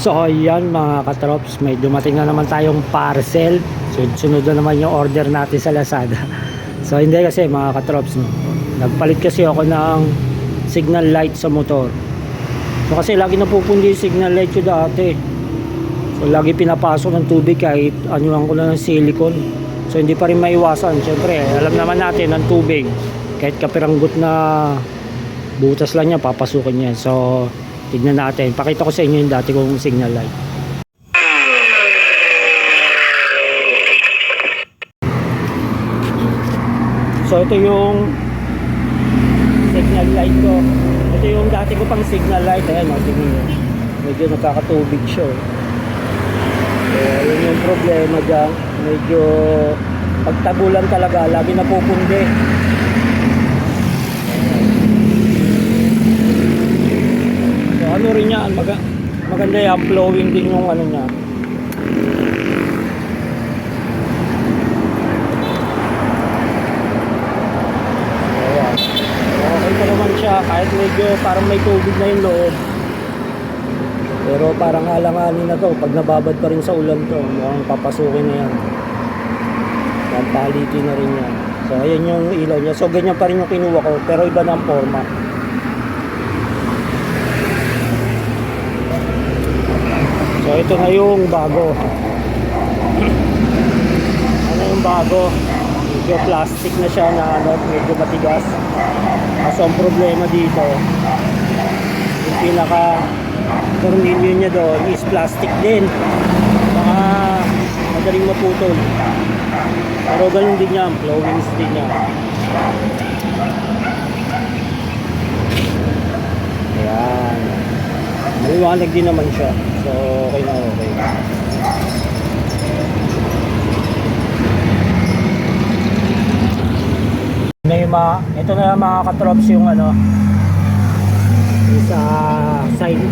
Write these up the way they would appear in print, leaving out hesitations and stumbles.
So ayan mga katrops, may dumating na naman tayong parcel. Sunod na naman yung order natin sa Lazada. So hindi kasi mga katrops, no? Nagpalit kasi ako ng signal light sa motor. So kasi lagi napupundi yung signal light ko dati. So lagi pinapasok ng tubig kahit anyuhan ko na ng silicone. So hindi pa rin maiwasan. Siyempre alam naman natin ng tubig, kahit kapiranggot na butas lang niya, papasukin niya. So tignan natin, pakita ko sa inyo yung dati kong signal light. So ito yung signal light ko. Ito yung dati ko pang signal light. Ayan, tingnan nyo, medyo nagkakatubig siya. So yun yung problema dyan, medyo pagtagulan talaga, lagi napupundi. Ano rin yan, maganda yan, flowing din yung ano niya. Ayan. Okay pa naman siya, kahit medyo parang may tubig na yung loob. Pero parang alanganin na to, pag nababad pa rin sa ulan to, mukhang papasukin na yan. Yan, paliti na rin yan. So ayan yung ilaw niya, so ganyan pa rin yung kinuha ko, pero iba na ang forma. So ito na yung bago. Ano yung bago? Medyo plastic na siya na ano, medyo matigas. Kaso ang problema dito, yung pinaka tornilyo niya doon is plastic din. Baka madaling maputol. Pero ganun din yan, flowings din yan. Ayan. Maliwanag din naman siya. So okay na okay. Ito na mga katrops yung ano, sa side,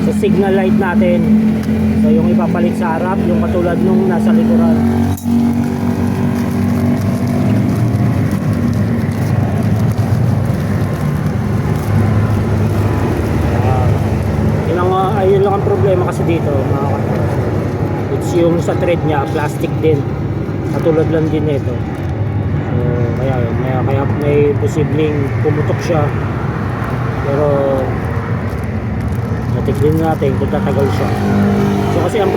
sa signal light natin. So yung ipapalit sa harap, yung katulad nung nasa likuran. Ayun lang ang problema kasi dito mga katrops. It's yung sa thread niya, plastic din. Katulad lang din nito. So kaya may posibleng pumutok siya. Pero natignan natin kung tatagal siya. So kasi ang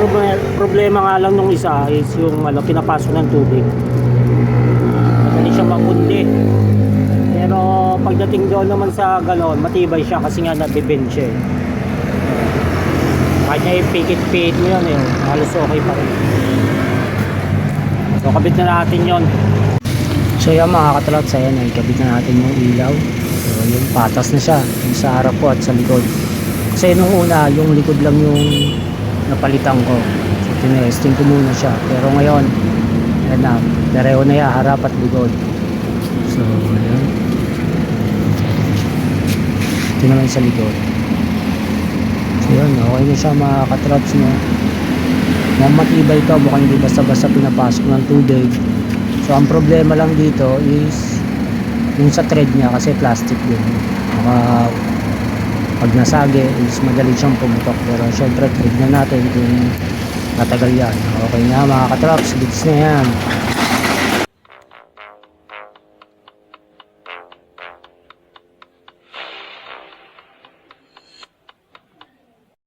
problema nga lang nung isa is yung ano, pinapasok ng tubig. Madali siya mapundi. Pero pagdating doon naman sa galon, matibay siya kasi nga nabibend siya. Kahit niya ipikit-pikit mo yun, halos okay pa rin. So kabit na natin yun. So yan mga katrops, ayan, kabit na natin yung ilaw. So yung patas na siya, yung sa harap ko at sa likod. Kasi nung una, yung likod lang yung napalitan ko. So tinesting ko muna siya. Pero ngayon, ayan na, pareho na yan, harap at likod. So ayan. Ito naman sa likod. Yun, okay na siya mga katrops, no? Matibay ito, mukhang hindi basta-basta pinapasok ng tubig. So ang problema lang dito is yung sa thread niya kasi plastic din. Pag nasagi is madali siyang pumutok. Pero syempre thread na natin kung tatagal yan. Okay na mga katrops, bits na yan.